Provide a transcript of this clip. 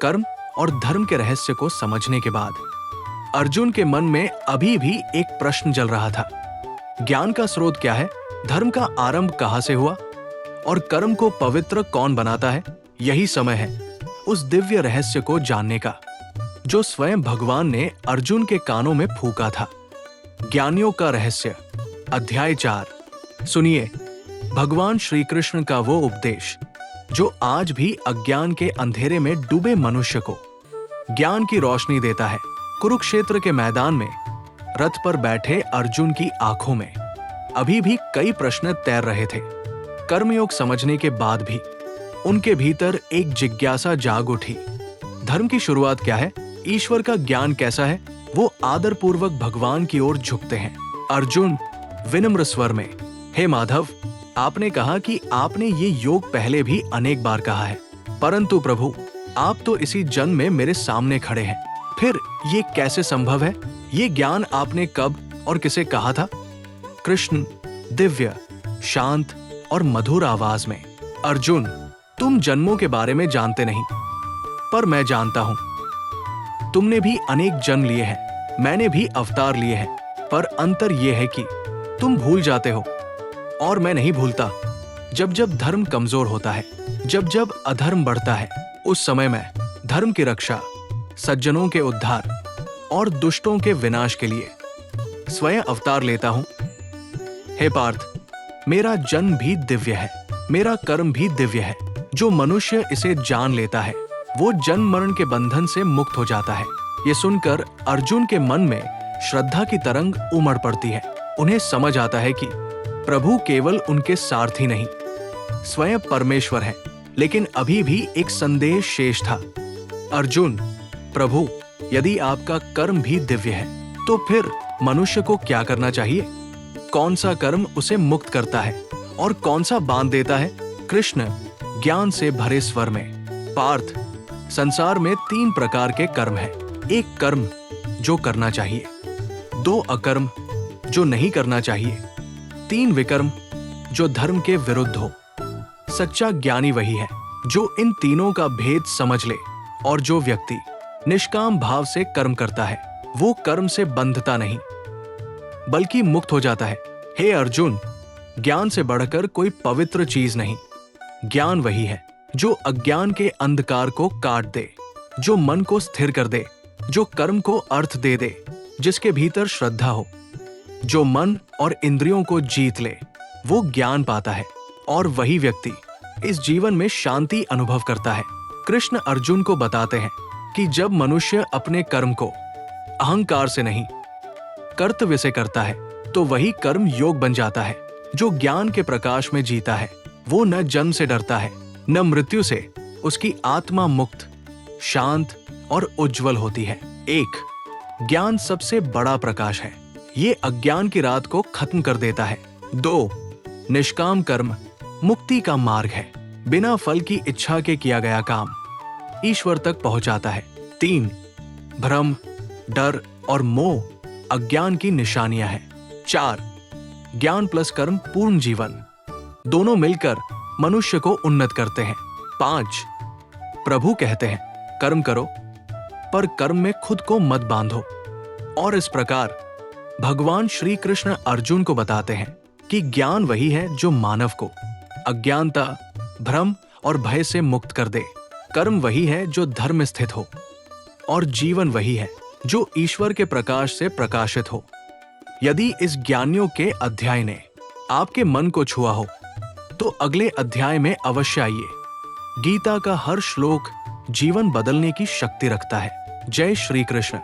कर्म और धर्म के रहस्य को समझने के बाद अर्जुन के मन में अभी भी एक प्रश्न जल रहा था। ज्ञान का स्रोत क्या है? धर्म का आरंभ कहां से हुआ? और कर्म को पवित्र कौन बनाता है? यही समय है उस दिव्य रहस्य को जानने का जो स्वयं भगवान ने अर्जुन के कानों में फूंका था। ज्ञानियों का रहस्य, अध्याय 4। सुनिए भगवान श्री कृष्ण का वो उपदेश जो आज भी अज्ञान के अंधेरे में डूबे मनुष्य को ज्ञान की रोशनी देता है। कुरुक्षेत्र के मैदान में रथ पर बैठे अर्जुन की आंखों में अभी भी कई प्रश्न तैर रहे थे। कर्मयोग समझने के बाद भी उनके भीतर एक जिज्ञासा जाग उठी। धर्म की शुरुआत क्या है? ईश्वर का ज्ञान कैसा है? वो आदरपूर्वक भगवान की ओर झुकते हैं। अर्जुन विनम्र स्वर में, हे माधव, आपने कहा कि आपने ये योग पहले भी अनेक बार कहा है, परंतु प्रभु आप तो इसी जन्म में मेरे सामने खड़े हैं, फिर ये कैसे संभव है? ये ज्ञान आपने कब और किसे कहा था? कृष्ण दिव्य, शांत और मधुर आवाज में, अर्जुन तुम जन्मों के बारे में जानते नहीं, पर मैं जानता हूं। तुमने भी अनेक जन्म लिए हैं, मैंने भी अवतार लिए हैं, पर अंतर यह है कि तुम भूल जाते हो और मैं नहीं भूलता। जब जब धर्म कमजोर होता है, जब जब अधर्म बढ़ता है, उस समय मैं धर्म की रक्षा, सज्जनों के उद्धार और दुष्टों के विनाश के लिए स्वयं अवतार लेता हूं। हे पार्थ, मेरा जन्म भी दिव्य है, मेरा कर्म भी दिव्य है। जो मनुष्य इसे जान लेता है वो जन्म मरण के बंधन से मुक्त हो जाता है। ये सुनकर अर्जुन के मन में श्रद्धा की तरंग उमड़ पड़ती है। उन्हें समझ आता है कि प्रभु केवल उनके सारथी नहीं, स्वयं परमेश्वर है। लेकिन अभी भी एक संदेश शेष था। अर्जुन, प्रभु यदि आपका कर्म भी दिव्य है तो फिर मनुष्य को क्या करना चाहिए? कौन सा कर्म उसे मुक्त करता है और कौन सा बांध देता है? कृष्ण ज्ञान से भरे स्वर में, पार्थ संसार में 3 प्रकार के कर्म हैं। एक कर्म जो करना चाहिए, 2 अकर्म जो नहीं करना चाहिए, 3 विकर्म जो धर्म के विरुद्ध हो। सच्चा ज्ञानी वही है जो इन तीनों का भेद समझ ले, और जो व्यक्ति निष्काम भाव से कर्म करता है वो कर्म से बंधता नहीं बल्कि मुक्त हो जाता है। हे अर्जुन, ज्ञान से बढ़कर कोई पवित्र चीज नहीं। ज्ञान वही है जो अज्ञान के अंधकार को काट दे, जो मन को स्थिर कर दे, जो कर्म को अर्थ दे दे, जिसके भीतर श्रद्धा हो, जो मन और इंद्रियों को जीत ले, वो ज्ञान पाता है और वही व्यक्ति इस जीवन में शांति अनुभव करता है। कृष्ण अर्जुन को बताते हैं कि जब मनुष्य अपने कर्म को अहंकार से नहीं कर्तव्य से करता है तो वही कर्म योग बन जाता है। जो ज्ञान के प्रकाश में जीता है वो न जन्म से डरता है न मृत्यु से। उसकी आत्मा मुक्त, शांत और उज्जवल होती है। 1. ज्ञान सबसे बड़ा प्रकाश है, ये अज्ञान की रात को खत्म कर देता है। 2. निष्काम कर्म मुक्ति का मार्ग है, बिना फल की इच्छा के किया गया काम ईश्वर तक पहुंचाता है। 3. भ्रम, डर और मोह अज्ञान की निशानियां हैं। 4. ज्ञान प्लस कर्म पूर्ण जीवन, दोनों मिलकर मनुष्य को उन्नत करते हैं। 5. प्रभु कहते हैं कर्म करो पर कर्म में खुद को मत बांधो। और इस प्रकार भगवान श्री कृष्ण अर्जुन को बताते हैं कि ज्ञान वही है जो मानव को अज्ञानता, भ्रम और भय से मुक्त कर दे। कर्म वही है जो धर्म में स्थित हो, और जीवन वही है जो ईश्वर के प्रकाश से प्रकाशित हो। यदि इस ज्ञानियों के अध्याय ने आपके मन को छुआ हो तो अगले अध्याय में अवश्य आइए। गीता का हर श्लोक जीवन बदलने की शक्ति रखता है। जय श्री कृष्ण।